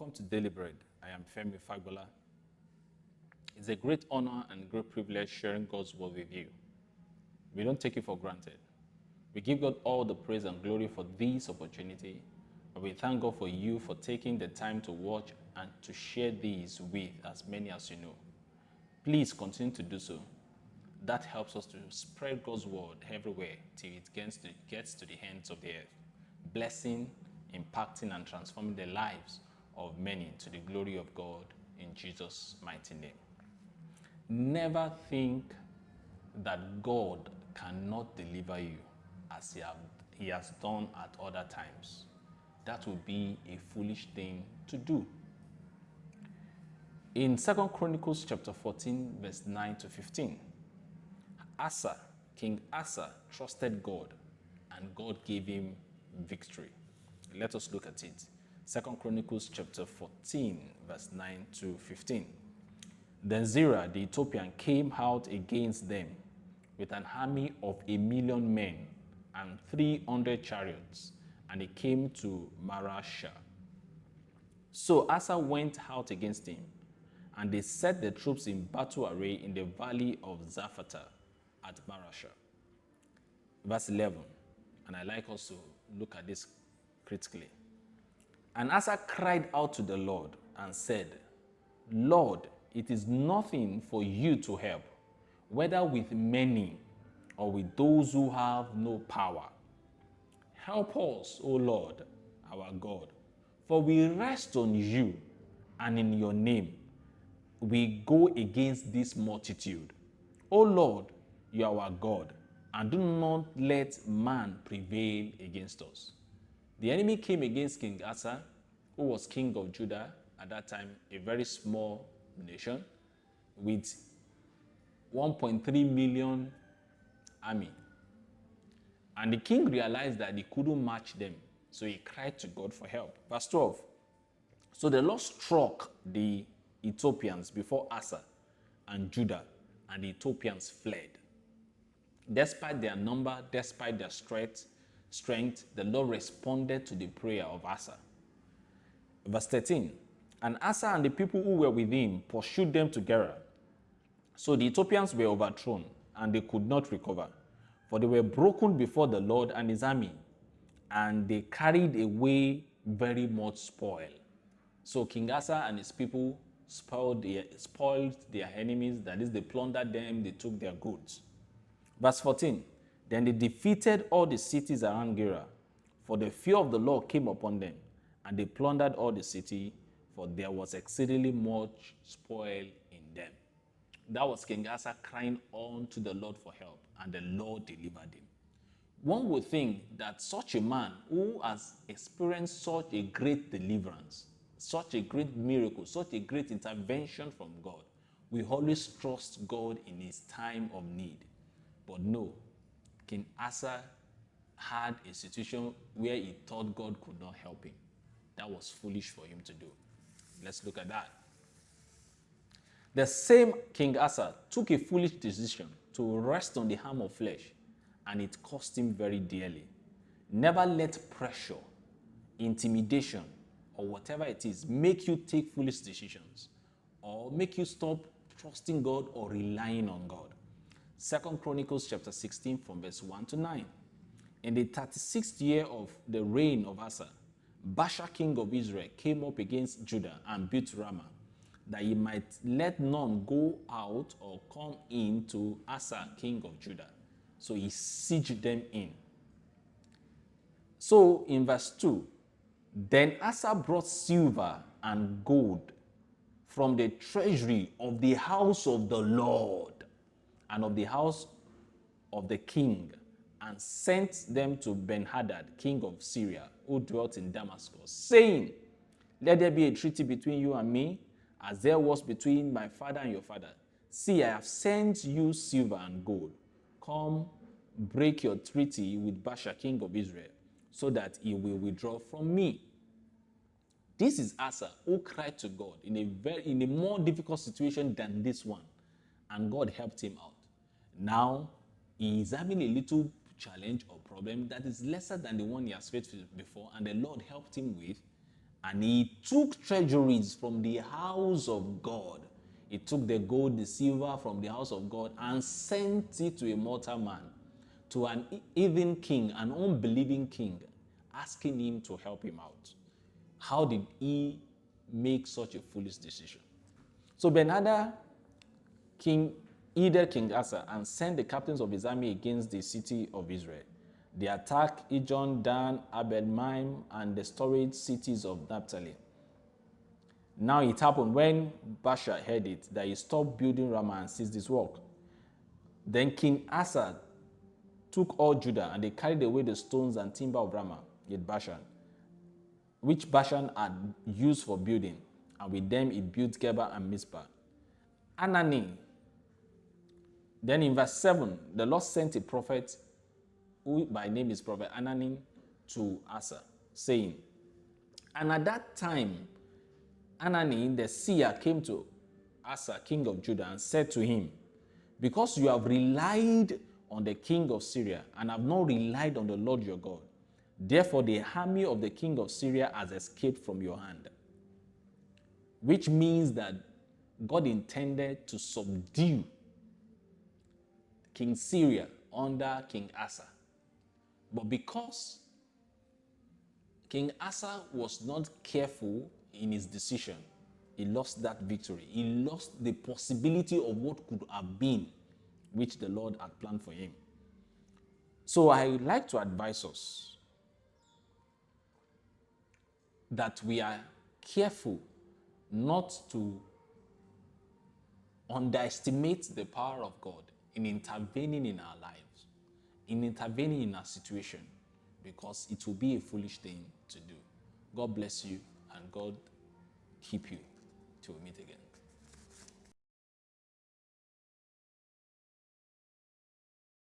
Welcome to Daily Bread. I am Femi Fagbola. It's a great honor and great privilege sharing God's word with you. We don't take it for granted. We give God all the praise and glory for this opportunity, and we thank God for you for taking the time to watch and to share these with as many as you know. Please continue to do so. That helps us to spread God's word everywhere till it gets to the hands of the earth, blessing, impacting, and transforming the lives of many to the glory of God in Jesus' mighty name. Never think that God cannot deliver you as he has done at other times. That would be a foolish thing to do. In 2 Chronicles chapter 14, verse 9 to 15, King Asa trusted God, and God gave him victory. Let us look at it. 2 Chronicles chapter 14, verse 9 to 15. Then Zerah the Ethiopian came out against them with an army of 1,000,000 men and 300 chariots, and he came to Marashah. So Asa went out against him, and they set the troops in battle array in the valley of Zaphatah at Marashah. Verse 11, and I like us to look at this critically. And Asa cried out to the Lord and said, Lord, it is nothing for you to help, whether with many or with those who have no power. Help us, O Lord, our God, for we rest on you, and in your name we go against this multitude. O Lord, you are our God, and do not let man prevail against us. The enemy came against King Asa, who was king of Judah at that time, a very small nation with 1.3 million army. And the king realized that he couldn't match them, so he cried to God for help. Verse 12. So the Lord struck the Ethiopians before Asa and Judah, and the Ethiopians fled. Despite their number, despite their strength, the Lord responded to the prayer of Asa. Verse 13, and Asa and the people who were with him pursued them to Gerar. So the Ethiopians were overthrown, and they could not recover, for they were broken before the Lord and his army, and they carried away very much spoil. So King Asa and his people spoiled their enemies, that is, they plundered them, they took their goods. Verse 14, then they defeated all the cities around Gerar, for the fear of the Lord came upon them, and they plundered all the city, for there was exceedingly much spoil in them. That was King Asa crying on to the Lord for help, and the Lord delivered him. One would think that such a man who has experienced such a great deliverance, such a great miracle, such a great intervention from God, will always trust God in his time of need. But no, King Asa had a situation where he thought God could not help him. That was foolish for him to do. Let's look at that. The same King Asa took a foolish decision to rest on the arm of flesh, and it cost him very dearly. Never let pressure, intimidation, or whatever it is make you take foolish decisions or make you stop trusting God or relying on God. 2 Chronicles chapter 16 from verse 1 to 9. In the 36th year of the reign of Asa, Baasha king of Israel came up against Judah and built Ramah, that he might let none go out or come in to Asa king of Judah. So he sieged them in. So in verse 2, then Asa brought silver and gold from the treasury of the house of the Lord and of the house of the king, and sent them to Ben-Hadad, king of Syria, who dwelt in Damascus, saying, let there be a treaty between you and me, as there was between my father and your father. See, I have sent you silver and gold. Come, break your treaty with Baasha, king of Israel, so that he will withdraw from me. This is Asa, who cried to God in a more difficult situation than this one, and God helped him out. Now, he is having a little challenge or problem that is lesser than the one he has faced before, and the Lord helped him with, And he took treasuries from the house of God. He took the gold, the silver from the house of God and sent it to a mortal man, to an heathen king, an unbelieving king, asking him to help him out. How did he make such a foolish decision? So Ben-Hadad, heeded King Asa and sent the captains of his army against the city of Israel. They attacked Ijon, Dan, Abed-maim, and the storage cities of Naphtali. Now it happened when Baasha heard it that he stopped building Ramah and ceased his work. Then King Asa took all Judah, and they carried away the stones and timber of Ramah with Bashan, which Bashan had used for building, and with them it built Geba and Mizpah. Anani. Then in verse 7, the Lord sent a prophet, who by name is Prophet Anani, to Asa, saying, and at that time, Anani the seer came to Asa, king of Judah, and said to him, because you have relied on the king of Syria and have not relied on the Lord your God, therefore the army of the king of Syria has escaped from your hand. Which means that God intended to subdue King Syria under King Asa. But because King Asa was not careful in his decision, he lost that victory. He lost the possibility of what could have been, which the Lord had planned for him. So I like to advise us that we are careful not to underestimate the power of God in intervening in our lives, in intervening in our situation, because it will be a foolish thing to do. God bless you and God keep you till we meet again.